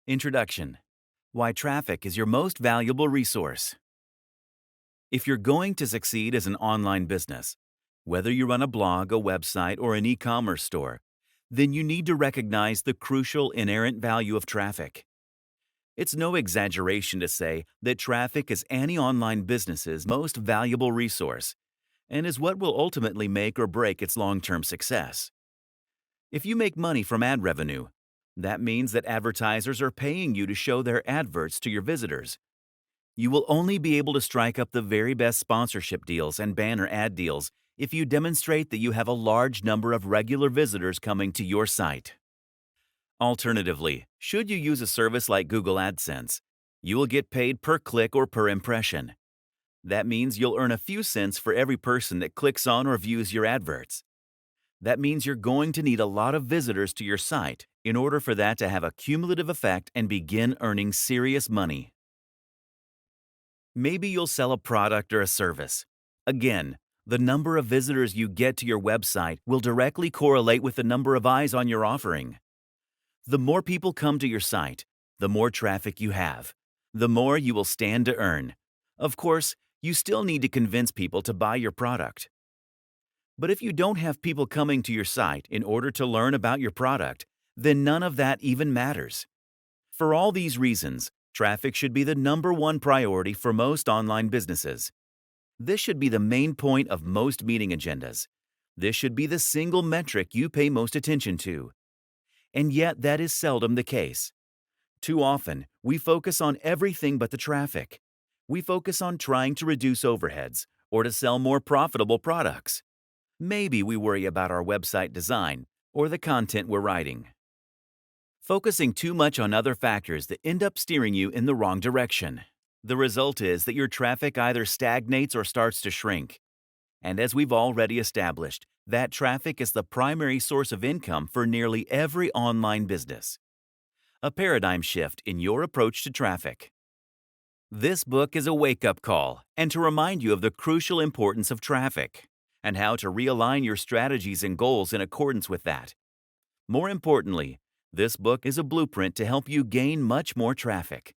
Introduction: Why traffic is your most valuable resource. If you're going to succeed as an online business, whether you run a blog, a website, or an e-commerce store, then you need to recognize the crucial inherent value of traffic. It's no exaggeration to say that traffic is any online business's most valuable resource and is what will ultimately make or break its long-term success. If you make money from ad revenue, that means that advertisers are paying you to show their adverts to your visitors. You will only be able to strike up the very best sponsorship deals and banner ad deals if you demonstrate that you have a large number of regular visitors coming to your site. Alternatively, should you use a service like Google AdSense, you will get paid per click or per impression. That means you'll earn a few cents for every person that clicks on or views your adverts. That means you're going to need a lot of visitors to your site in order for that to have a cumulative effect and begin earning serious money. Maybe you'll sell a product or a service. Again, the number of visitors you get to your website will directly correlate with the number of eyes on your offering. The more people come to your site, the more traffic you have, the more you will stand to earn. Of course, you still need to convince people to buy your product. But if you don't have people coming to your site in order to learn about your product, then none of that even matters. For all these reasons, traffic should be the number one priority for most online businesses. This should be the main point of most meeting agendas. This should be the single metric you pay most attention to. And yet, that is seldom the case. Too often, we focus on everything but the traffic. We focus on trying to reduce overheads or to sell more profitable products. Maybe we worry about our website design or the content we're writing. Focusing too much on other factors that end up steering you in the wrong direction. The result is that your traffic either stagnates or starts to shrink. And as we've already established, that traffic is the primary source of income for nearly every online business. A paradigm shift in your approach to traffic. This book is a wake-up call and to remind you of the crucial importance of traffic and how to realign your strategies and goals in accordance with that. More importantly, this book is a blueprint to help you gain much more traffic.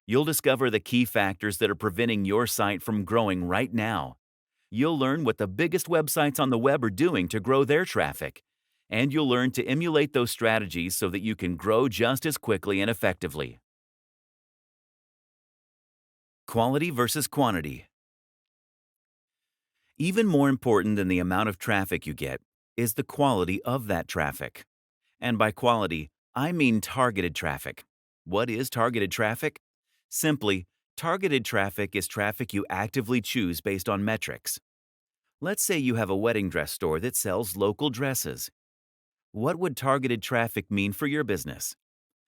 You'll discover the key factors that are preventing your site from growing right now. You'll learn what the biggest websites on the web are doing to grow their traffic, and you'll learn to emulate those strategies so that you can grow just as quickly and effectively. Quality versus quantity. Even more important than the amount of traffic you get is the quality of that traffic. And by quality, I mean targeted traffic. What is targeted traffic? Simply, targeted traffic is traffic you actively choose based on metrics. Let's say you have a wedding dress store that sells local dresses. What would targeted traffic mean for your business?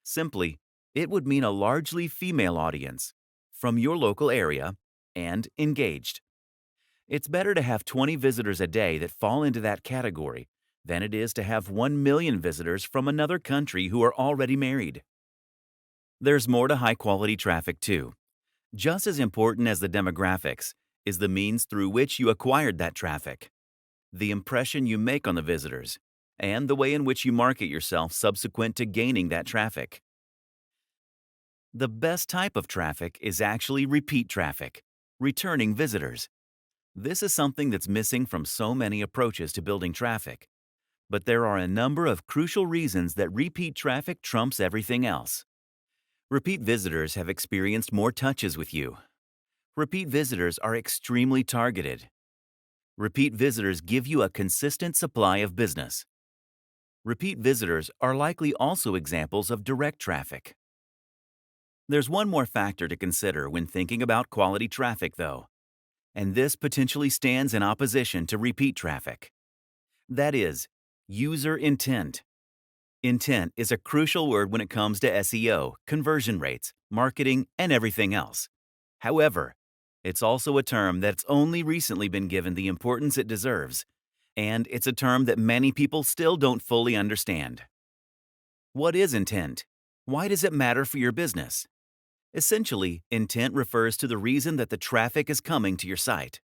Simply, it would mean a largely female audience from your local area and engaged. It's better to have 20 visitors a day that fall into that category than it is to have 1 million visitors from another country who are already married. There's more to high-quality traffic too. Just as important as the demographics is the means through which you acquired that traffic, the impression you make on the visitors, and the way in which you market yourself subsequent to gaining that traffic. The best type of traffic is actually repeat traffic, returning visitors. This is something that's missing from so many approaches to building traffic. But there are a number of crucial reasons that repeat traffic trumps everything else. Repeat visitors have experienced more touches with you. Repeat visitors are extremely targeted. Repeat visitors give you a consistent supply of business. Repeat visitors are likely also examples of direct traffic. There's one more factor to consider when thinking about quality traffic, though, and this potentially stands in opposition to repeat traffic. That is, user intent. Intent is a crucial word when it comes to SEO, conversion rates, marketing, and everything else. However, it's also a term that's only recently been given the importance it deserves, and it's a term that many people still don't fully understand. What is intent? Why does it matter for your business? Essentially, intent refers to the reason that the traffic is coming to your site.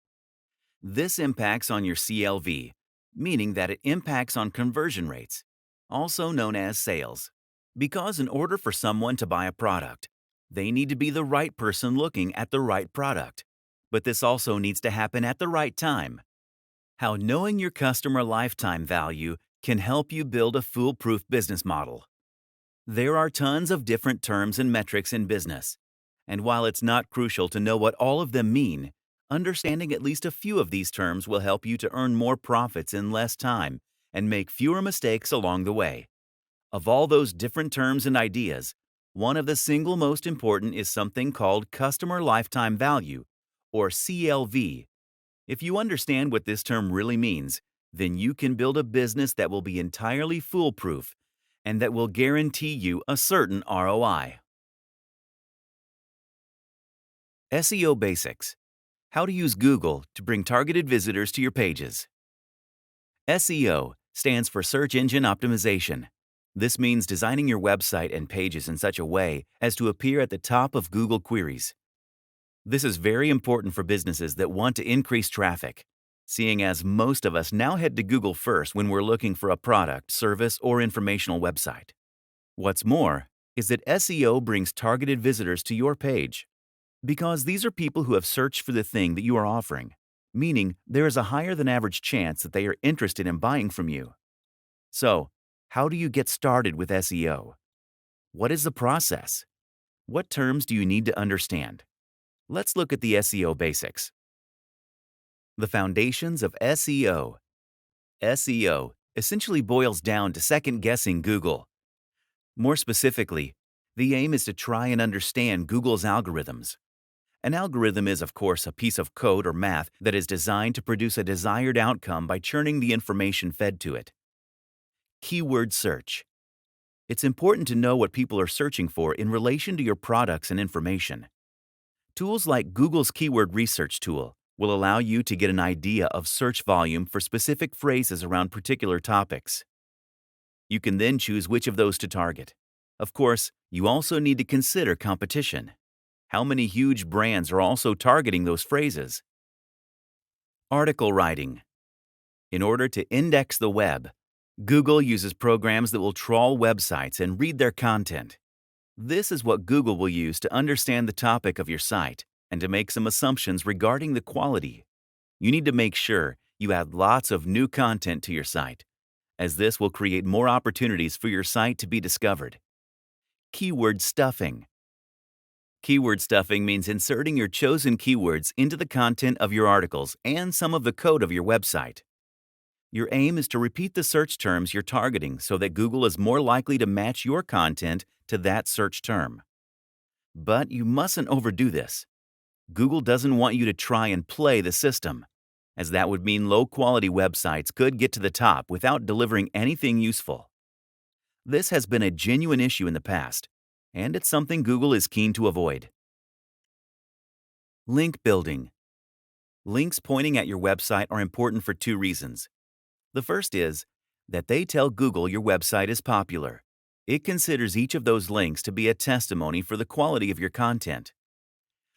This impacts on your CLV, meaning that it impacts on conversion rates, also known as sales. Because in order for someone to buy a product, they need to be the right person looking at the right product. But this also needs to happen at the right time. How knowing your customer lifetime value can help you build a foolproof business model. There are tons of different terms and metrics in business, and while it's not crucial to know what all of them mean, understanding at least a few of these terms will help you to earn more profits in less time and make fewer mistakes along the way. Of all those different terms and ideas, one of the single most important is something called customer lifetime value, or CLV. If you understand what this term really means, then you can build a business that will be entirely foolproof and that will guarantee you a certain ROI. SEO Basics: How to use Google to bring targeted visitors to your pages. SEO stands for Search Engine Optimization. This means designing your website and pages in such a way as to appear at the top of Google queries. This is very important for businesses that want to increase traffic, seeing as most of us now head to Google first when we're looking for a product, service, or informational website. What's more is that SEO brings targeted visitors to your page, because these are people who have searched for the thing that you are offering, meaning there is a higher than average chance that they are interested in buying from you. So, how do you get started with SEO? What is the process? What terms do you need to understand? Let's look at the SEO basics. The foundations of SEO. SEO essentially boils down to second-guessing Google. More specifically, the aim is to try and understand Google's algorithms. An algorithm is, of course, a piece of code or math that is designed to produce a desired outcome by churning the information fed to it. Keyword search. It's important to know what people are searching for in relation to your products and information. Tools like Google's Keyword Research tool will allow you to get an idea of search volume for specific phrases around particular topics. You can then choose which of those to target. Of course, you also need to consider competition. How many huge brands are also targeting those phrases? Article writing. In order to index the web, Google uses programs that will trawl websites and read their content. This is what Google will use to understand the topic of your site and to make some assumptions regarding the quality. You need to make sure you add lots of new content to your site, as this will create more opportunities for your site to be discovered. Keyword stuffing. Keyword stuffing means inserting your chosen keywords into the content of your articles and some of the code of your website. Your aim is to repeat the search terms you're targeting so that Google is more likely to match your content to that search term. But you mustn't overdo this. Google doesn't want you to try and play the system, as that would mean low-quality websites could get to the top without delivering anything useful. This has been a genuine issue in the past, and it's something Google is keen to avoid. Link building. Links pointing at your website are important for two reasons. The first is that they tell Google your website is popular. It considers each of those links to be a testimony for the quality of your content.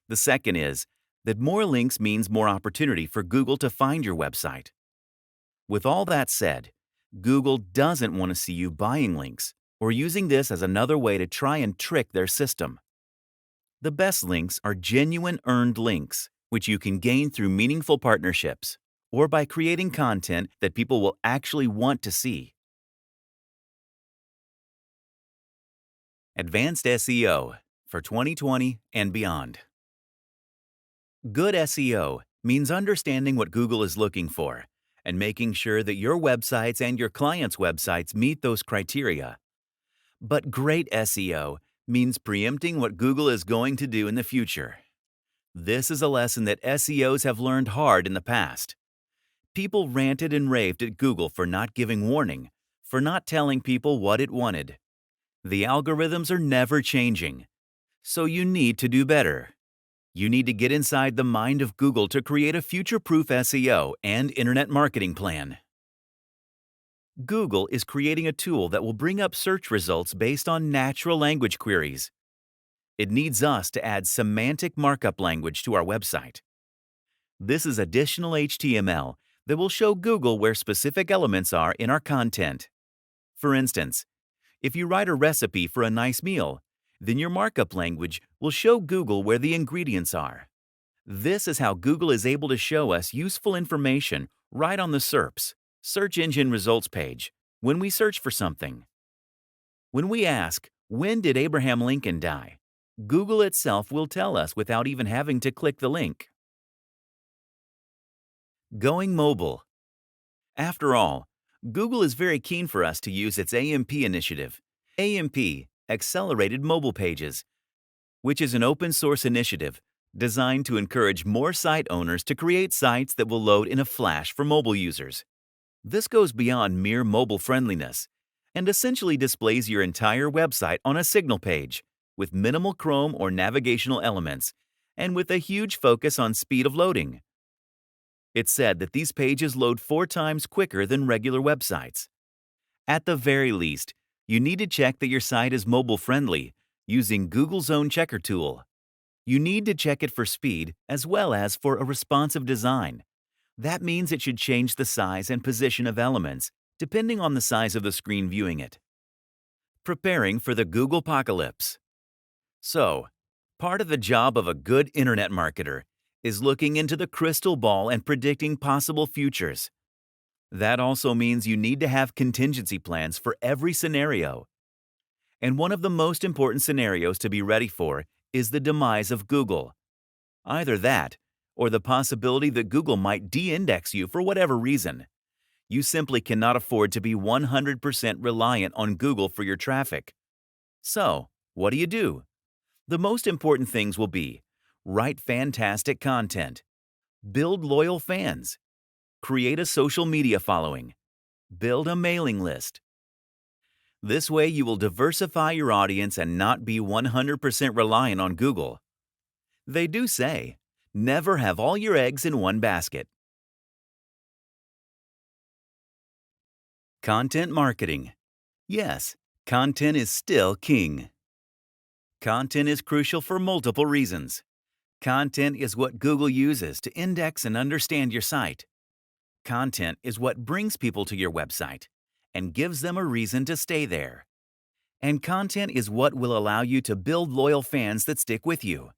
The second is that more links means more opportunity for Google to find your website. With all that said, Google doesn't want to see you buying links or using this as another way to try and trick their system. The best links are genuine earned links, which you can gain through meaningful partnerships or by creating content that people will actually want to see. Advanced SEO for 2020 and beyond. Good SEO means understanding what Google is looking for and making sure that your websites and your clients' websites meet those criteria. But great SEO means preempting what Google is going to do in the future. This is a lesson that SEOs have learned hard in the past. People ranted and raved at Google for not giving warning, for not telling people what it wanted. The algorithms are never changing, so you need to do better. You need to get inside the mind of Google to create a future-proof SEO and internet marketing plan. Google is creating a tool that will bring up search results based on natural language queries. It needs us to add semantic markup language to our website. This is additional HTML that will show Google where specific elements are in our content. For instance, If you write a recipe for a nice meal, then your markup language will show Google where the ingredients are. This is how Google is able to show us useful information right on the SERPs, search engine results page, when we search for something. When we ask, "When did Abraham Lincoln die?" Google itself will tell us without even having to click the link. Going mobile. After all, Google is very keen for us to use its AMP initiative, AMP, Accelerated Mobile Pages, which is an open-source initiative designed to encourage more site owners to create sites that will load in a flash for mobile users. This goes beyond mere mobile friendliness and essentially displays your entire website on a signal page with minimal Chrome or navigational elements and with a huge focus on speed of loading. It's said that these pages load 4 times quicker than regular websites. At the very least, you need to check that your site is mobile-friendly using Google's own checker tool. You need to check it for speed as well as for a responsive design. That means it should change the size and position of elements depending on the size of the screen viewing it. Preparing for the Google apocalypse. So, part of the job of a good internet marketer is looking into the crystal ball and predicting possible futures. That also means you need to have contingency plans for every scenario. And one of the most important scenarios to be ready for is the demise of Google. Either that, or the possibility that Google might de-index you for whatever reason. You simply cannot afford to be 100% reliant on Google for your traffic. So, what do? The most important things will be: write fantastic content, build loyal fans, create a social media following, build a mailing list. This way you will diversify your audience and not be 100% reliant on Google. They do say, never have all your eggs in one basket. Content marketing. Yes, content is still king. Content is crucial for multiple reasons. Content is what Google uses to index and understand your site. Content is what brings people to your website and gives them a reason to stay there. And content is what will allow you to build loyal fans that stick with you.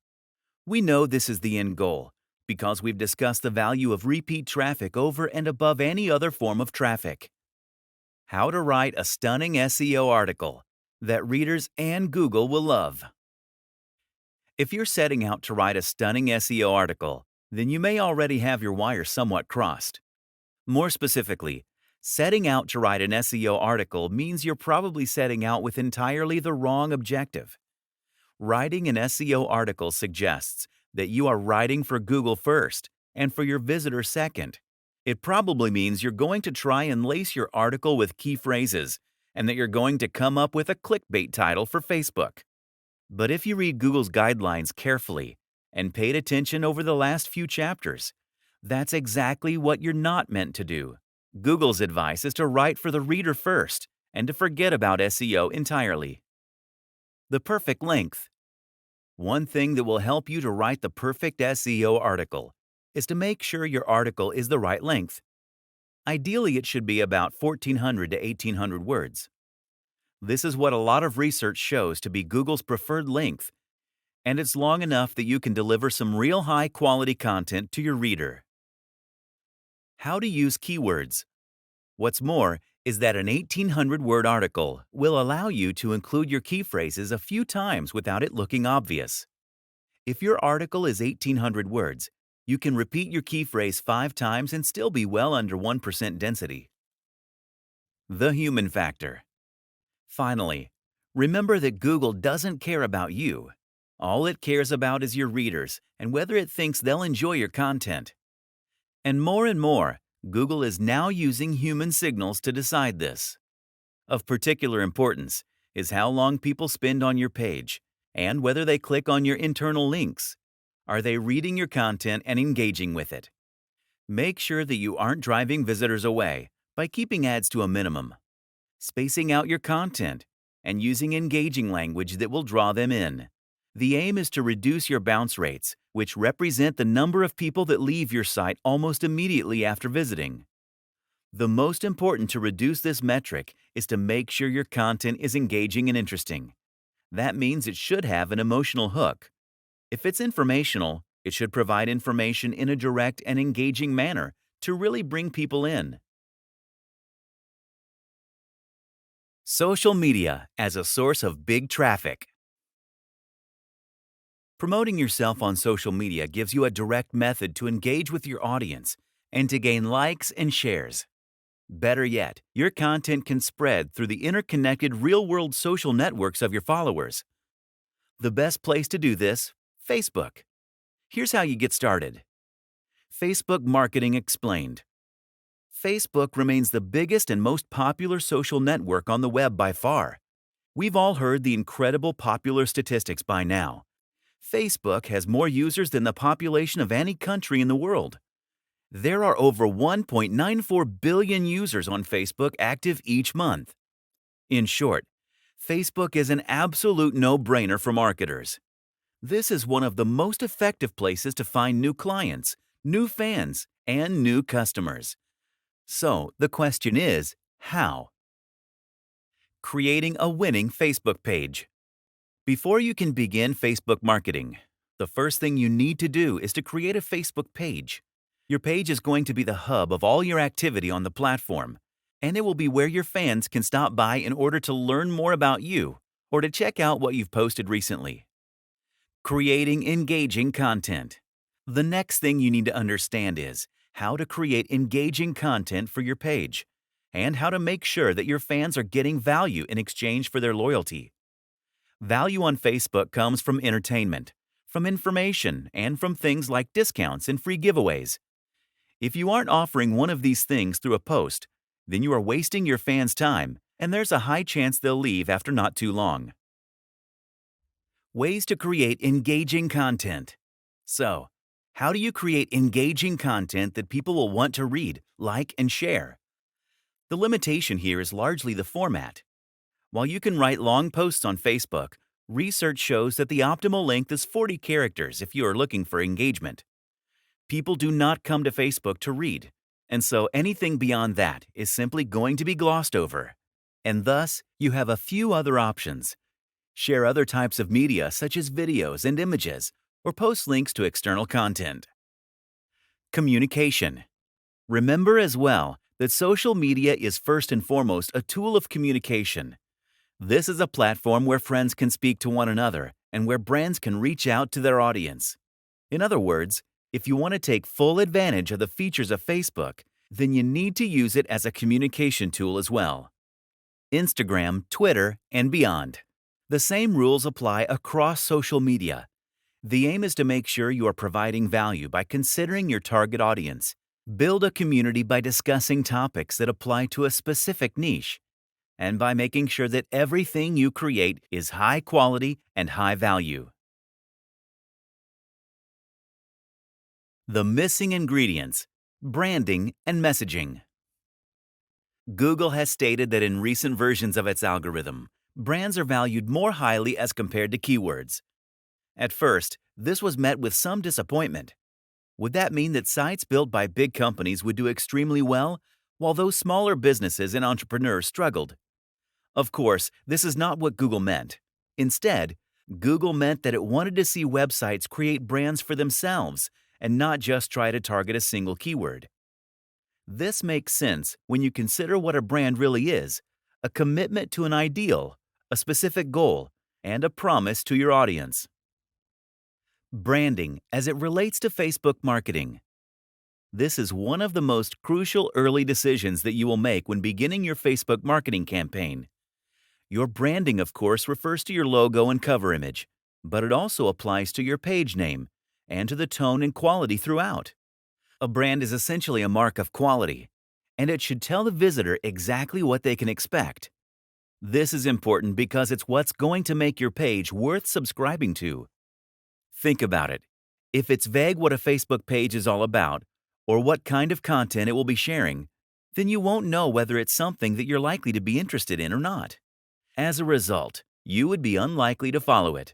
We know this is the end goal because we've discussed the value of repeat traffic over and above any other form of traffic. How to write a stunning SEO article that readers and Google will love. If you're setting out to write a stunning SEO article, then you may already have your wires somewhat crossed. More specifically, setting out to write an SEO article means you're probably setting out with entirely the wrong objective. Writing an SEO article suggests that you are writing for Google first and for your visitors second. It probably means you're going to try and lace your article with key phrases and that you're going to come up with a clickbait title for Facebook. But if you read Google's guidelines carefully and paid attention over the last few chapters, that's exactly what you're not meant to do. Google's advice is to write for the reader first and to forget about SEO entirely. The perfect length. One thing that will help you to write the perfect SEO article is to make sure your article is the right length. Ideally, it should be about 1,400 to 1,800 words. This is what a lot of research shows to be Google's preferred length, and it's long enough that you can deliver some real high-quality content to your reader. How to use keywords. What's more is that an 1,800-word article will allow you to include your key phrases a few times without it looking obvious. If your article is 1,800 words, you can repeat your key phrase 5 times and still be well under 1% density. The human factor. Finally, remember that Google doesn't care about you. All it cares about is your readers and whether it thinks they'll enjoy your content. And more, Google is now using human signals to decide this. Of particular importance is how long people spend on your page and whether they click on your internal links. Are they reading your content and engaging with it? Make sure that you aren't driving visitors away by keeping ads to a minimum, spacing out your content, and using engaging language that will draw them in. The aim is to reduce your bounce rates, which represent the number of people that leave your site almost immediately after visiting. The most important to reduce this metric is to make sure your content is engaging and interesting. That means it should have an emotional hook. If it's informational, it should provide information in a direct and engaging manner to really bring people in. Social media as a source of big traffic. Promoting yourself on social media gives you a direct method to engage with your audience and to gain likes and shares. Better yet, your content can spread through the interconnected real-world social networks of your followers. The best place to do this? Facebook. Here's how you get started. Facebook Marketing Explained. Facebook remains the biggest and most popular social network on the web by far. We've all heard the incredible popular statistics by now. Facebook has more users than the population of any country in the world. There are over 1.94 billion users on Facebook active each month. In short, Facebook is an absolute no-brainer for marketers. This is one of the most effective places to find new clients, new fans, and new customers. So the question is, how? Creating a winning Facebook page. Before you can begin Facebook marketing, the first thing you need to do is to create a Facebook page. Your page is going to be the hub of all your activity on the platform, and it will be where your fans can stop by in order to learn more about you or to check out what you've posted recently. Creating engaging content. The next thing you need to understand is how to create engaging content for your page and how to make sure that your fans are getting value in exchange for their loyalty. Value on Facebook comes from entertainment, from information, and from things like discounts and free giveaways. If you aren't offering one of these things through a post, then you are wasting your fans' time, and there's a high chance they'll leave after not too long. Ways to create engaging content. So, how do you create engaging content that people will want to read, like, and share? The limitation here is largely the format. While you can write long posts on Facebook, research shows that the optimal length is 40 characters if you are looking for engagement. People do not come to Facebook to read, and so anything beyond that is simply going to be glossed over. And thus, you have a few other options. Share other types of media such as videos and images, or post links to external content. Communication. Remember as well that social media is first and foremost a tool of communication. This is a platform where friends can speak to one another and where brands can reach out to their audience. In other words, if you want to take full advantage of the features of Facebook, then you need to use it as a communication tool as well. Instagram, Twitter, and beyond. The same rules apply across social media. The aim is to make sure you are providing value by considering your target audience. Build a community by discussing topics that apply to a specific niche, and by making sure that everything you create is high quality and high value. The missing ingredients: branding and messaging. Google has stated that in recent versions of its algorithm, brands are valued more highly as compared to keywords. At first, this was met with some disappointment. Would that mean that sites built by big companies would do extremely well, while those smaller businesses and entrepreneurs struggled? Of course, this is not what Google meant. Instead, Google meant that it wanted to see websites create brands for themselves and not just try to target a single keyword. This makes sense when you consider what a brand really is: a commitment to an ideal, a specific goal, and a promise to your audience. Branding as it relates to Facebook marketing. This is one of the most crucial early decisions that you will make when beginning your Facebook marketing campaign. Your branding, of course, refers to your logo and cover image, but it also applies to your page name and to the tone and quality throughout. A brand is essentially a mark of quality, and it should tell the visitor exactly what they can expect. This is important because it's what's going to make your page worth subscribing to. Think about it. If it's vague what a Facebook page is all about, or what kind of content it will be sharing, then you won't know whether it's something that you're likely to be interested in or not. As a result, you would be unlikely to follow it.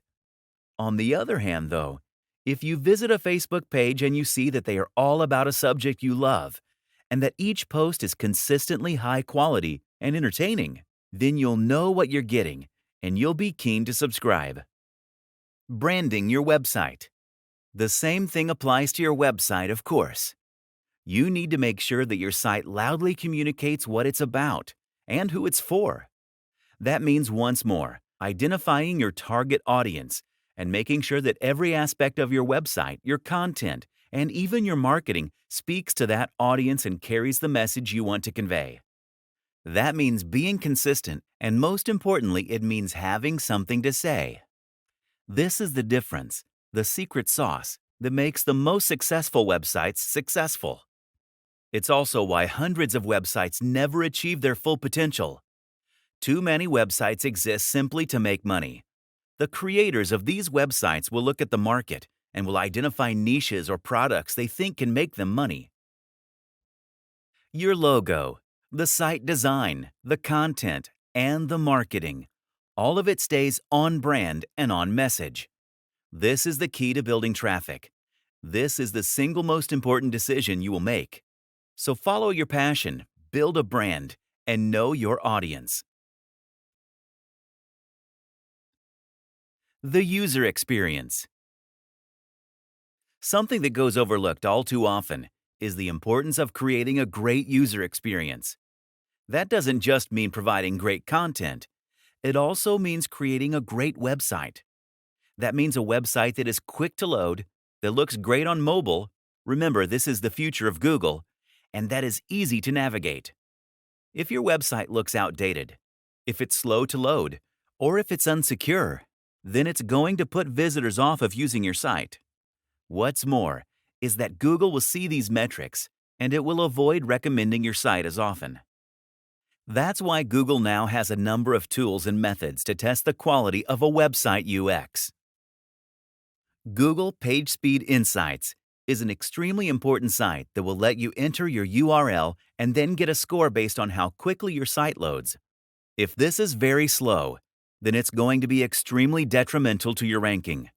On the other hand, though, if you visit a Facebook page and you see that they are all about a subject you love, and that each post is consistently high quality and entertaining. Then you'll know what you're getting, and you'll be keen to subscribe. Branding your website. The same thing applies to your website, of course. You need to make sure that your site loudly communicates what it's about and who it's for. That means, once more, identifying your target audience and making sure that every aspect of your website, your content, and even your marketing speaks to that audience and carries the message you want to convey. That means being consistent, and most importantly, it means having something to say. This is the difference, the secret sauce, that makes the most successful websites successful. It's also why hundreds of websites never achieve their full potential. Too many websites exist simply to make money. The creators of these websites will look at the market and will identify niches or products they think can make them money. Your logo, the site design, the content, and the marketing, all of it stays on brand and on message. This is the key to building traffic. This is the single most important decision you will make. So follow your passion, build a brand, and know your audience. The user experience. Something that goes overlooked all too often is the importance of creating a great user experience. That doesn't just mean providing great content. It also means creating a great website. That means a website that is quick to load, that looks great on mobile. Remember, this is the future of Google, and that is easy to navigate. If your website looks outdated, if it's slow to load, or if it's unsecure, then it's going to put visitors off of using your site. What's more is that Google will see these metrics, and it will avoid recommending your site as often. That's why Google now has a number of tools and methods to test the quality of a website UX. Google PageSpeed Insights is an extremely important site that will let you enter your URL and then get a score based on how quickly your site loads. If this is very slow, then it's going to be extremely detrimental to your ranking.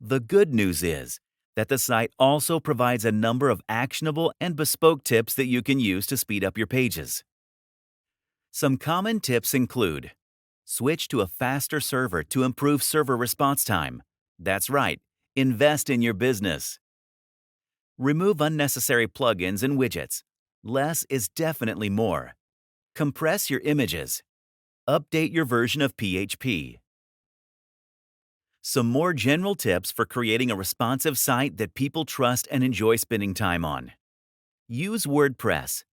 The good news is that the site also provides a number of actionable and bespoke tips that you can use to speed up your pages. Some common tips include: switch to a faster server to improve server response time. That's right, invest in your business. Remove unnecessary plugins and widgets. Less is definitely more. Compress your images. Update your version of PHP. Some more general tips for creating a responsive site that people trust and enjoy spending time on. Use WordPress.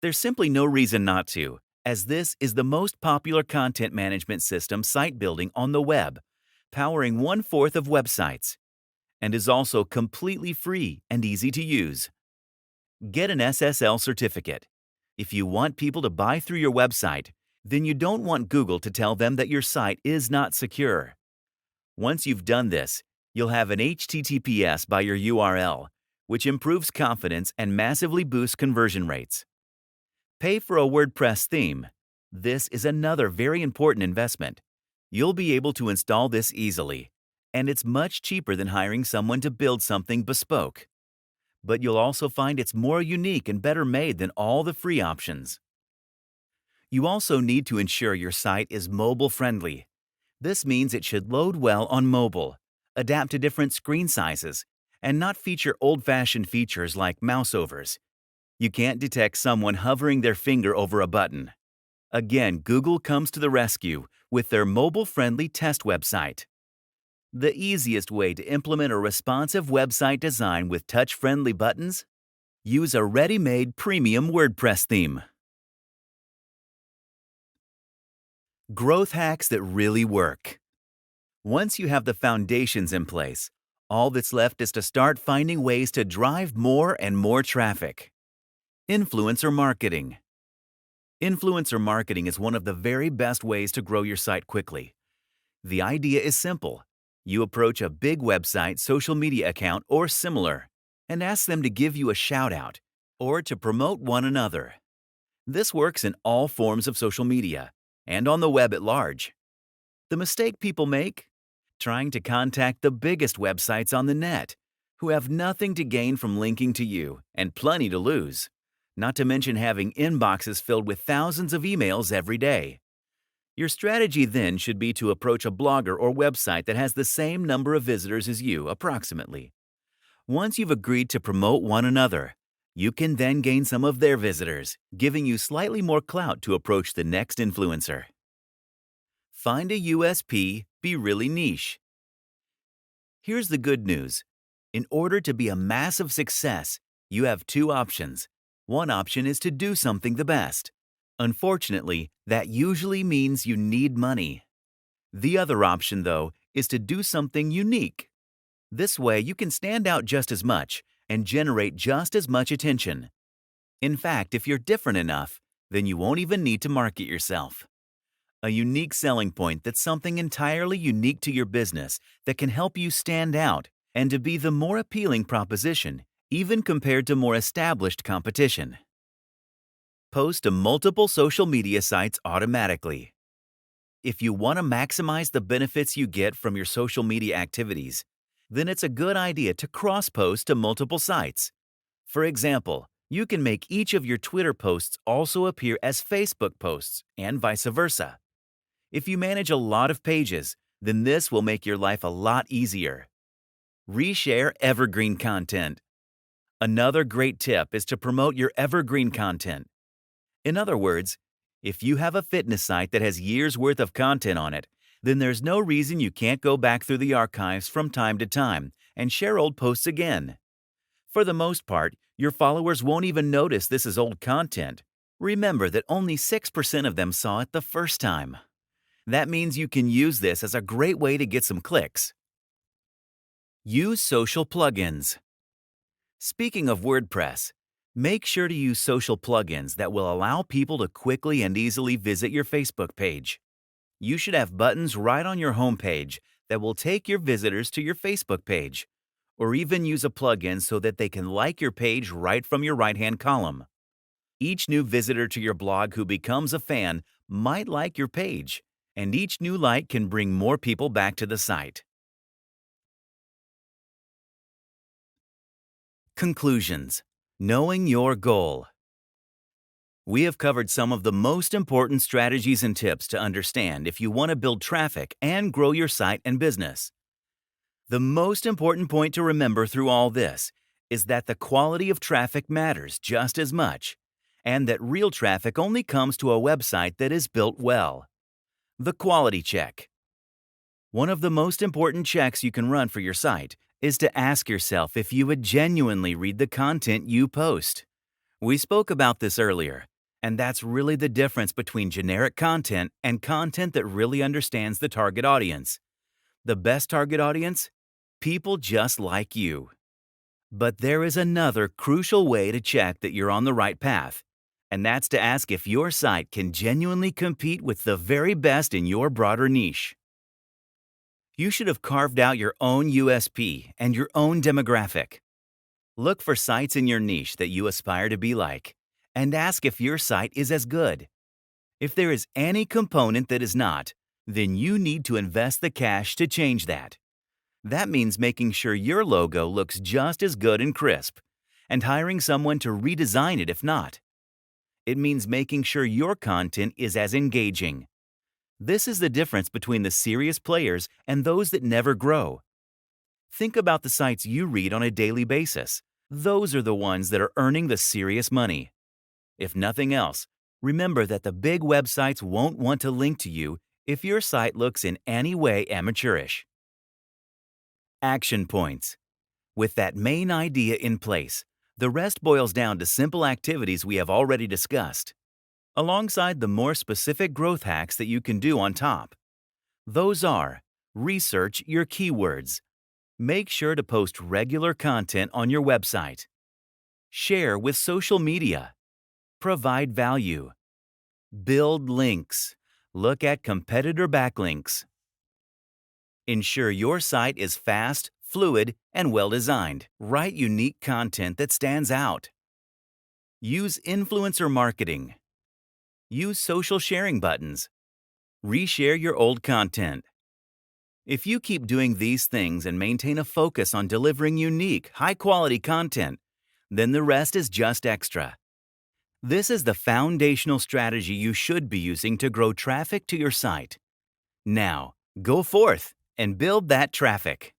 There's simply no reason not to, as this is the most popular content management system site building on the web, powering 1/4 of websites, and is also completely free and easy to use. Get an SSL certificate. If you want people to buy through your website, then you don't want Google to tell them that your site is not secure. Once you've done this, you'll have an HTTPS by your URL, which improves confidence and massively boosts conversion rates. Pay for a WordPress theme. This is another very important investment. You'll be able to install this easily, and it's much cheaper than hiring someone to build something bespoke. But you'll also find it's more unique and better made than all the free options. You also need to ensure your site is mobile-friendly. This means it should load well on mobile, adapt to different screen sizes, and not feature old-fashioned features like mouse overs. You can't detect someone hovering their finger over a button. Again, Google comes to the rescue with their mobile-friendly test website. The easiest way to implement a responsive website design with touch-friendly buttons? Use a ready-made premium WordPress theme. Growth hacks that really work. Once you have the foundations in place, all that's left is to start finding ways to drive more and more traffic. Influencer marketing. Influencer marketing is one of the very best ways to grow your site quickly. The idea is simple. You approach a big website, social media account, or similar, and ask them to give you a shout-out or to promote one another. This works in all forms of social media and on the web at large. The mistake people make? Trying to contact the biggest websites on the net, who have nothing to gain from linking to you and plenty to lose. not to mention having inboxes filled with thousands of emails every day. Your strategy then should be to approach a blogger or website that has the same number of visitors as you, approximately. Once you've agreed to promote one another, you can then gain some of their visitors, giving you slightly more clout to approach the next influencer. Find a USP, be really niche. Here's the good news. In order to be a massive success, you have two options. One option is to do something the best. Unfortunately, that usually means you need money. The other option, though, is to do something unique. This way, you can stand out just as much and generate just as much attention. In fact, if you're different enough, then you won't even need to market yourself. A unique selling point that's something entirely unique to your business that can help you stand out and to be the more appealing proposition, even compared to more established competition. Post to multiple social media sites automatically. If you want to maximize the benefits you get from your social media activities, then it's a good idea to cross-post to multiple sites. For example, you can make each of your Twitter posts also appear as Facebook posts, and vice versa. If you manage a lot of pages, then this will make your life a lot easier. Reshare evergreen content. Another great tip is to promote your evergreen content. In other words, if you have a fitness site that has years' worth of content on it, then there's no reason you can't go back through the archives from time to time and share old posts again. For the most part, your followers won't even notice this is old content. Remember that only 6% of them saw it the first time. That means you can use this as a great way to get some clicks. Use social plugins. Speaking of WordPress, make sure to use social plugins that will allow people to quickly and easily visit your Facebook page. You should have buttons right on your homepage that will take your visitors to your Facebook page, or even use a plugin so that they can like your page right from your right-hand column. Each new visitor to your blog who becomes a fan might like your page, and each new like can bring more people back to the site. Conclusions. Knowing your goal. We have covered some of the most important strategies and tips to understand if you want to build traffic and grow your site and business. The most important point to remember through all this is that the quality of traffic matters just as much, and that real traffic only comes to a website that is built well. The quality check. One of the most important checks you can run for your site is to ask yourself if you would genuinely read the content you post. We spoke about this earlier, and that's really the difference between generic content and content that really understands the target audience. The best target audience? People just like you. But there is another crucial way to check that you're on the right path, and that's to ask if your site can genuinely compete with the very best in your broader niche. You should have carved out your own USP and your own demographic. Look for sites in your niche that you aspire to be like, and ask if your site is as good. If there is any component that is not, then you need to invest the cash to change that. That means making sure your logo looks just as good and crisp, and hiring someone to redesign it if not. It means making sure your content is as engaging. This is the difference between the serious players and those that never grow. Think about the sites you read on a daily basis. Those are the ones that are earning the serious money. If nothing else, remember that the big websites won't want to link to you if your site looks in any way amateurish. Action points. With that main idea in place, the rest boils down to simple activities we have already discussed, alongside the more specific growth hacks that you can do on top. Those are: research your keywords. Make sure to post regular content on your website. Share with social media. Provide value. Build links. Look at competitor backlinks. Ensure your site is fast, fluid, and well-designed. Write unique content that stands out. Use influencer marketing. Use social sharing buttons. Reshare your old content. If you keep doing these things and maintain a focus on delivering unique, high-quality content, then the rest is just extra. This is the foundational strategy you should be using to grow traffic to your site. Now, go forth and build that traffic.